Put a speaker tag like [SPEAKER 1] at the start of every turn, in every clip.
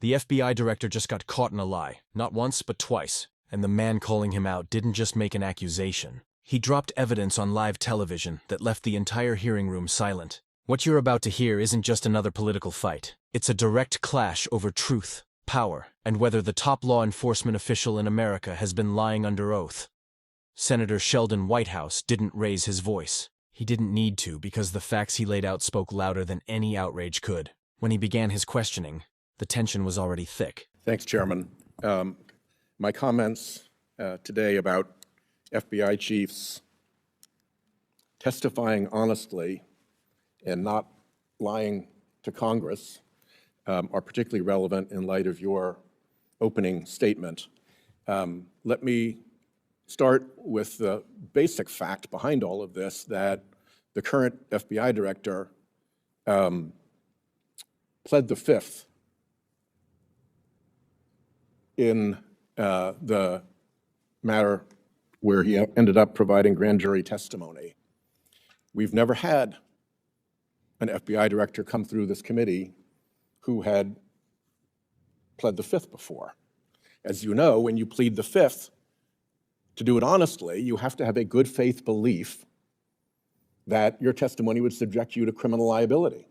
[SPEAKER 1] The FBI director just got caught in a lie, not once, but twice. And the man calling him out didn't just make an accusation. He dropped evidence on live television that left the entire hearing room silent. What you're about to hear isn't just another political fight. It's a direct clash over truth, power, and whether the top law enforcement official in America has been lying under oath. Senator Sheldon Whitehouse didn't raise his voice. He didn't need to because the facts he laid out spoke louder than any outrage could. When he began his questioning, the tension was already thick.
[SPEAKER 2] Thanks, Chairman. My comments today about FBI chiefs testifying honestly and not lying to Congress are particularly relevant in light of your opening statement. Let me start with the basic fact behind all of this, that the current FBI director pled the fifth in the matter where he ended up providing grand jury testimony. We've never had an FBI director come through this committee who had pled the fifth before. As you know, when you plead the fifth, to do it honestly, you have to have a good faith belief that your testimony would subject you to criminal liability,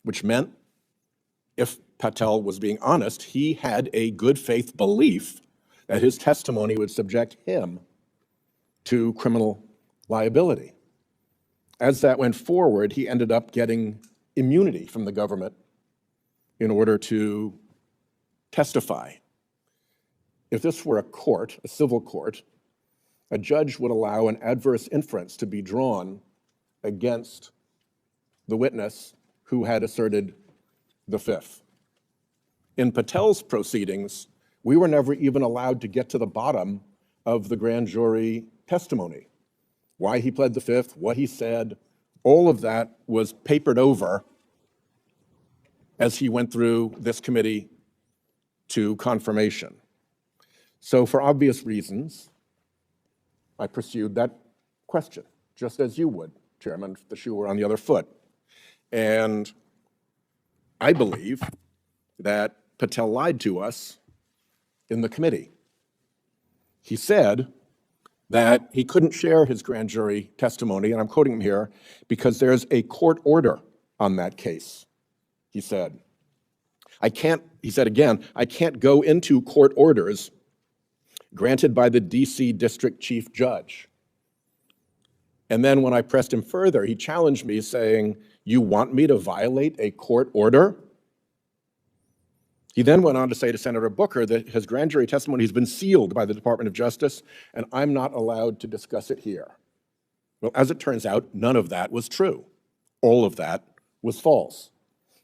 [SPEAKER 2] which meant if Patel was being honest, he had a good faith belief that his testimony would subject him to criminal liability. As that went forward, he ended up getting immunity from the government in order to testify. If this were a court, a civil court, a judge would allow an adverse inference to be drawn against the witness who had asserted the fifth. In Patel's proceedings, we were never even allowed to get to the bottom of the grand jury testimony. Why he pled the fifth, what he said, all of that was papered over as he went through this committee to confirmation. So for obvious reasons, I pursued that question, just as you would, Chairman, if the shoe were on the other foot. And I believe that Patel lied to us in the committee. He said that he couldn't share his grand jury testimony, and I'm quoting him here, because there's a court order on that case. He said, he said again, I can't go into court orders granted by the DC District Chief Judge. And then when I pressed him further, he challenged me saying, you want me to violate a court order? He then went on to say to Senator Booker that his grand jury testimony has been sealed by the Department of Justice, and I'm not allowed to discuss it here. Well, as it turns out, none of that was true. All of that was false.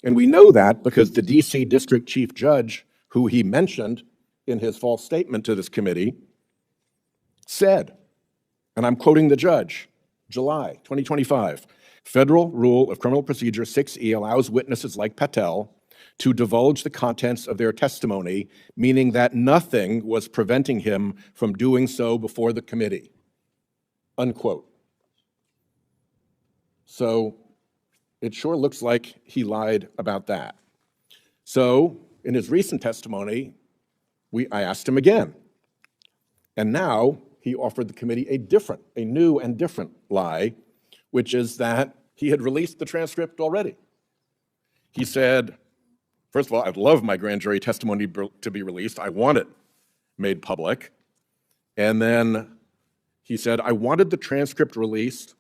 [SPEAKER 2] And we know that because the DC District Chief Judge, who he mentioned in his false statement to this committee, said, and I'm quoting the judge, July 2025, Federal Rule of Criminal Procedure 6E allows witnesses like Patel to divulge the contents of their testimony, meaning that nothing was preventing him from doing so before the committee, unquote. So it sure looks like he lied about that. So in his recent testimony, I asked him again. And now he offered the committee a new and different lie, which is that he had released the transcript already. He said, first of all, I'd love my grand jury testimony to be released. I want it made public. And then he said, I wanted the transcript released,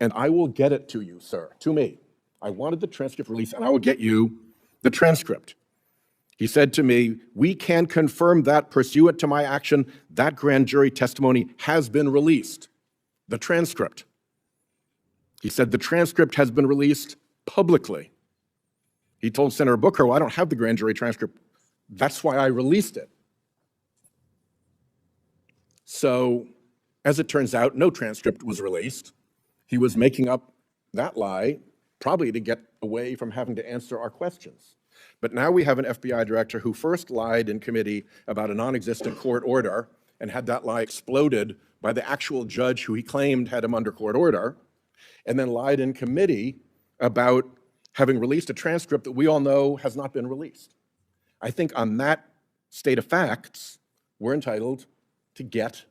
[SPEAKER 2] and I will get it to you, sir, to me. I wanted the transcript released, and I will get you the transcript. He said to me, we can confirm that pursuant to my action, that grand jury testimony has been released, the transcript. He said the transcript has been released publicly. He told Senator Booker, well, I don't have the grand jury transcript. That's why I released it. So, as it turns out, no transcript was released. He was making up that lie, probably to get away from having to answer our questions. But now we have an FBI director who first lied in committee about a non-existent court order and had that lie exploded by the actual judge who he claimed had him under court order, and then lied in committee about having released a transcript that we all know has not been released. I think on that state of facts, we're entitled to get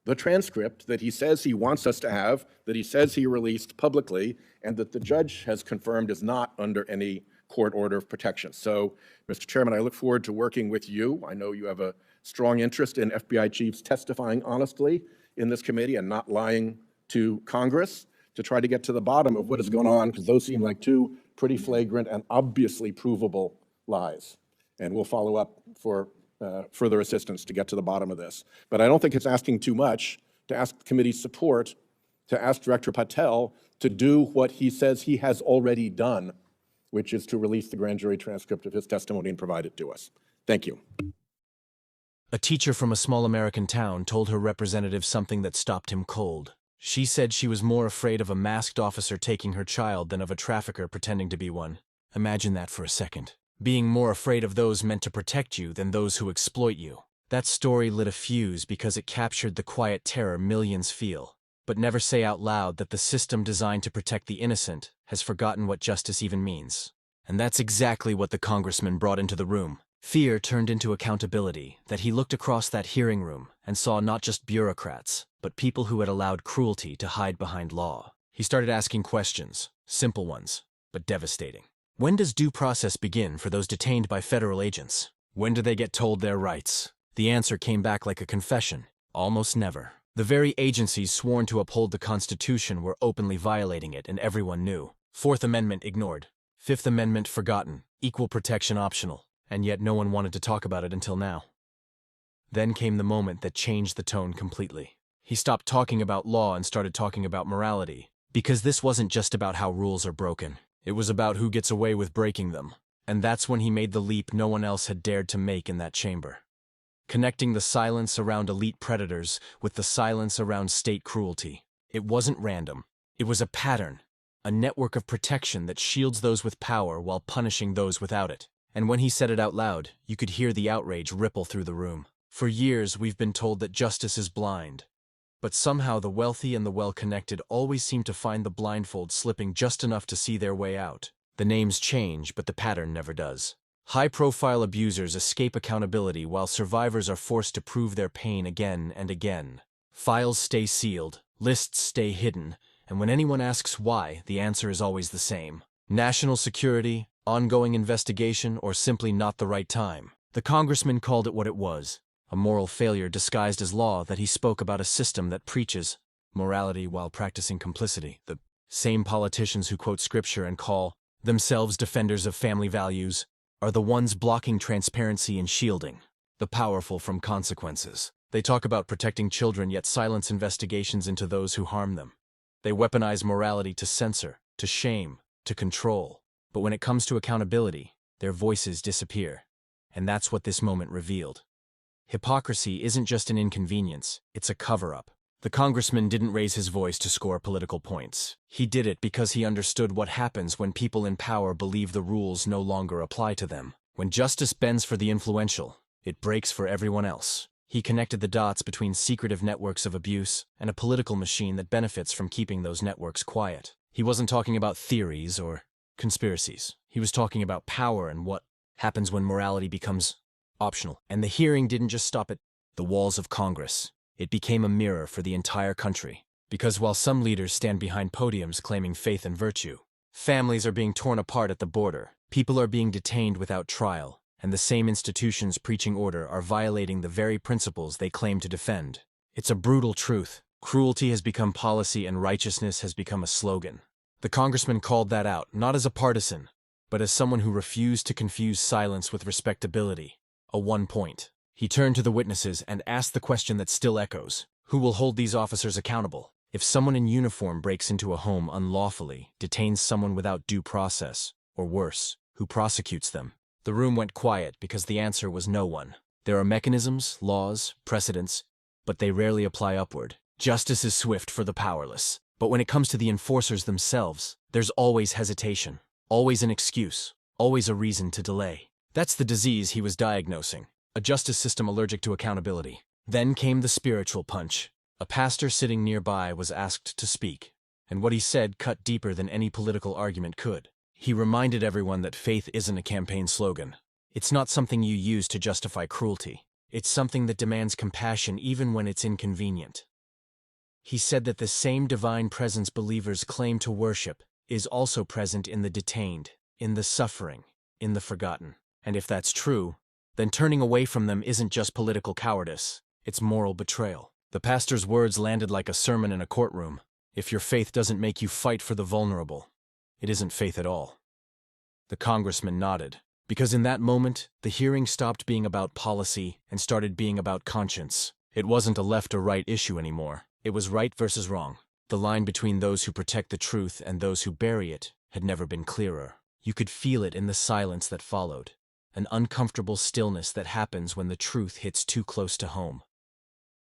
[SPEAKER 2] the transcript that he says he wants us to have, that he says he released publicly, and that the judge has confirmed is not under any court order of protection. So, Mr. Chairman, I look forward to working with you. I know you have a strong interest in FBI chiefs testifying honestly in this committee and not lying to Congress to try to get to the bottom of what is going on, because those seem like two pretty flagrant and obviously provable lies. And we'll follow up for further assistance to get to the bottom of this. But I don't think it's asking too much to ask the committee's support, to ask Director Patel to do what he says he has already done, which is to release the grand jury transcript of his testimony and provide it to us. Thank you.
[SPEAKER 1] A teacher from a small American town told her representative something that stopped him cold. She said she was more afraid of a masked officer taking her child than of a trafficker pretending to be one. Imagine that for a second. Being more afraid of those meant to protect you than those who exploit you. That story lit a fuse because it captured the quiet terror millions feel, but never say out loud that the system designed to protect the innocent has forgotten what justice even means. And that's exactly what the congressman brought into the room. Fear turned into accountability, that he looked across that hearing room and saw not just bureaucrats, but people who had allowed cruelty to hide behind law. He started asking questions, simple ones, but devastating. When does due process begin for those detained by federal agents? When do they get told their rights? The answer came back like a confession. Almost never. The very agencies sworn to uphold the Constitution were openly violating it, and everyone knew. Fourth Amendment ignored. Fifth Amendment forgotten. Equal protection optional. And yet no one wanted to talk about it until now. Then came the moment that changed the tone completely. He stopped talking about law and started talking about morality. Because this wasn't just about how rules are broken. It was about who gets away with breaking them. And that's when he made the leap no one else had dared to make in that chamber. Connecting the silence around elite predators with the silence around state cruelty. It wasn't random. It was a pattern. A network of protection that shields those with power while punishing those without it. And when he said it out loud, you could hear the outrage ripple through the room. For years, we've been told that justice is blind. But somehow the wealthy and the well-connected always seem to find the blindfold slipping just enough to see their way out. The names change, but the pattern never does. High-profile abusers escape accountability while survivors are forced to prove their pain again and again. Files stay sealed, lists stay hidden, and when anyone asks why, the answer is always the same. National security, ongoing investigation, or simply not the right time. The congressman called it what it was. A moral failure disguised as law, that he spoke about a system that preaches morality while practicing complicity. The same politicians who quote scripture and call themselves defenders of family values are the ones blocking transparency and shielding the powerful from consequences. They talk about protecting children yet silence investigations into those who harm them. They weaponize morality to censor, to shame, to control. But when it comes to accountability, their voices disappear. And that's what this moment revealed. Hypocrisy isn't just an inconvenience, it's a cover-up. The congressman didn't raise his voice to score political points. He did it because he understood what happens when people in power believe the rules no longer apply to them. When justice bends for the influential, it breaks for everyone else. He connected the dots between secretive networks of abuse and a political machine that benefits from keeping those networks quiet. He wasn't talking about theories or conspiracies. He was talking about power and what happens when morality becomes optional. And the hearing didn't just stop at the walls of Congress. It became a mirror for the entire country. Because while some leaders stand behind podiums claiming faith and virtue, families are being torn apart at the border, people are being detained without trial, and the same institutions preaching order are violating the very principles they claim to defend. It's a brutal truth. Cruelty has become policy and righteousness has become a slogan. The congressman called that out, not as a partisan, but as someone who refused to confuse silence with respectability. A one point. He turned to the witnesses and asked the question that still echoes. Who will hold these officers accountable? If someone in uniform breaks into a home unlawfully, detains someone without due process, or worse, who prosecutes them? The room went quiet because the answer was no one. There are mechanisms, laws, precedents, but they rarely apply upward. Justice is swift for the powerless. But when it comes to the enforcers themselves, there's always hesitation, always an excuse, always a reason to delay. That's the disease he was diagnosing, a justice system allergic to accountability. Then came the spiritual punch. A pastor sitting nearby was asked to speak, and what he said cut deeper than any political argument could. He reminded everyone that faith isn't a campaign slogan. It's not something you use to justify cruelty. It's something that demands compassion even when it's inconvenient. He said that the same divine presence believers claim to worship is also present in the detained, in the suffering, in the forgotten. And if that's true, then turning away from them isn't just political cowardice, it's moral betrayal. The pastor's words landed like a sermon in a courtroom. If your faith doesn't make you fight for the vulnerable, it isn't faith at all. The congressman nodded, because in that moment, the hearing stopped being about policy and started being about conscience. It wasn't a left or right issue anymore. It was right versus wrong. The line between those who protect the truth and those who bury it had never been clearer. You could feel it in the silence that followed, an uncomfortable stillness that happens when the truth hits too close to home.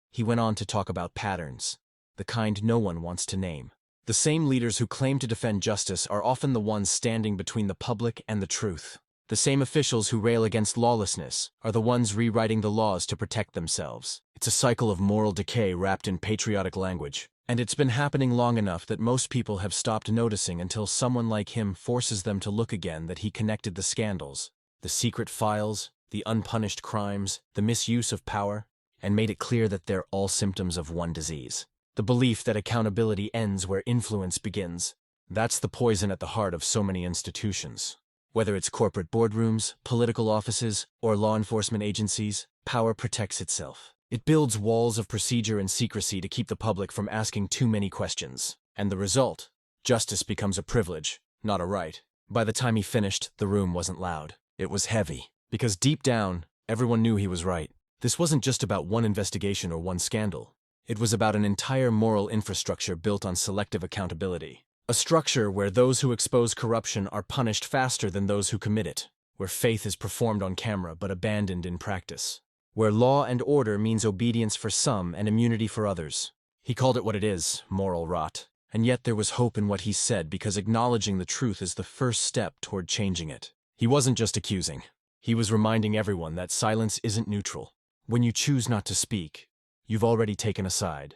[SPEAKER 1] He went on to talk about patterns, the kind no one wants to name. The same leaders who claim to defend justice are often the ones standing between the public and the truth. The same officials who rail against lawlessness are the ones rewriting the laws to protect themselves. It's a cycle of moral decay wrapped in patriotic language. And it's been happening long enough that most people have stopped noticing until someone like him forces them to look again that he connected the scandals, the secret files, the unpunished crimes, the misuse of power, and made it clear that they're all symptoms of one disease. The belief that accountability ends where influence begins. That's the poison at the heart of so many institutions. Whether it's corporate boardrooms, political offices, or law enforcement agencies, power protects itself. It builds walls of procedure and secrecy to keep the public from asking too many questions. And the result? Justice becomes a privilege, not a right. By the time he finished, the room wasn't loud. It was heavy. Because deep down, everyone knew he was right. This wasn't just about one investigation or one scandal. It was about an entire moral infrastructure built on selective accountability. A structure where those who expose corruption are punished faster than those who commit it. Where faith is performed on camera but abandoned in practice. Where law and order means obedience for some and immunity for others. He called it what it is, moral rot. And yet there was hope in what he said because acknowledging the truth is the first step toward changing it. He wasn't just accusing. He was reminding everyone that silence isn't neutral. When you choose not to speak, you've already taken a side.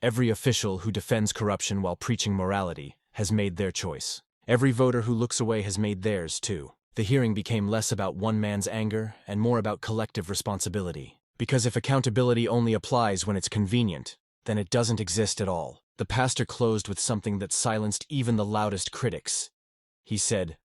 [SPEAKER 1] Every official who defends corruption while preaching morality has made their choice. Every voter who looks away has made theirs too. The hearing became less about one man's anger and more about collective responsibility. Because if accountability only applies when it's convenient, then it doesn't exist at all. The pastor closed with something that silenced even the loudest critics. He said,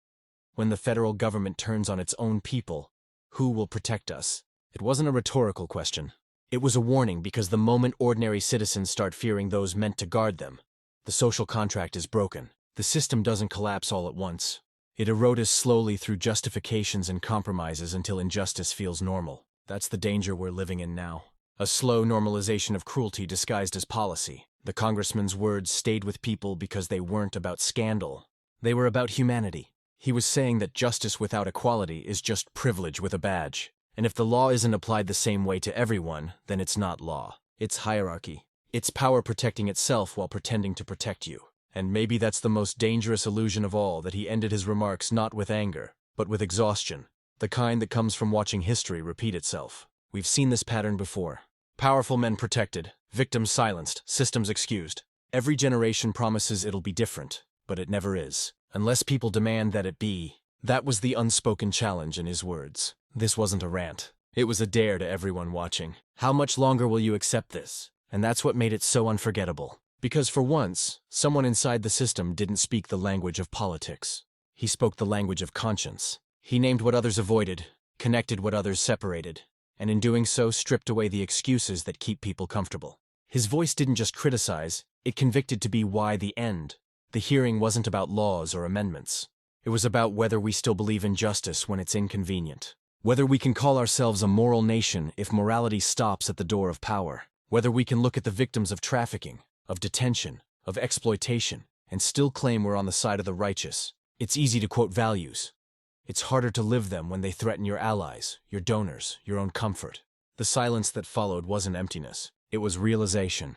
[SPEAKER 1] "When the federal government turns on its own people, who will protect us?" It wasn't a rhetorical question. It was a warning because the moment ordinary citizens start fearing those meant to guard them, the social contract is broken. The system doesn't collapse all at once. It erodes slowly through justifications and compromises until injustice feels normal. That's the danger we're living in now. A slow normalization of cruelty disguised as policy. The congressman's words stayed with people because they weren't about scandal. They were about humanity. He was saying that justice without equality is just privilege with a badge. And if the law isn't applied the same way to everyone, then it's not law. It's hierarchy. It's power protecting itself while pretending to protect you. And maybe that's the most dangerous illusion of all, that he ended his remarks not with anger, but with exhaustion. The kind that comes from watching history repeat itself. We've seen this pattern before. Powerful men protected, victims silenced, systems excused. Every generation promises it'll be different, but it never is. Unless people demand that it be. That was the unspoken challenge in his words. This wasn't a rant. It was a dare to everyone watching. How much longer will you accept this? And that's what made it so unforgettable. Because for once, someone inside the system didn't speak the language of politics. He spoke the language of conscience. He named what others avoided, connected what others separated, and in doing so stripped away the excuses that keep people comfortable. His voice didn't just criticize, it convicted to be why the end. The hearing wasn't about laws or amendments. It was about whether we still believe in justice when it's inconvenient. Whether we can call ourselves a moral nation if morality stops at the door of power. Whether we can look at the victims of trafficking, of detention, of exploitation, and still claim we're on the side of the righteous. It's easy to quote values. It's harder to live them when they threaten your allies, your donors, your own comfort. The silence that followed wasn't emptiness. It was realization.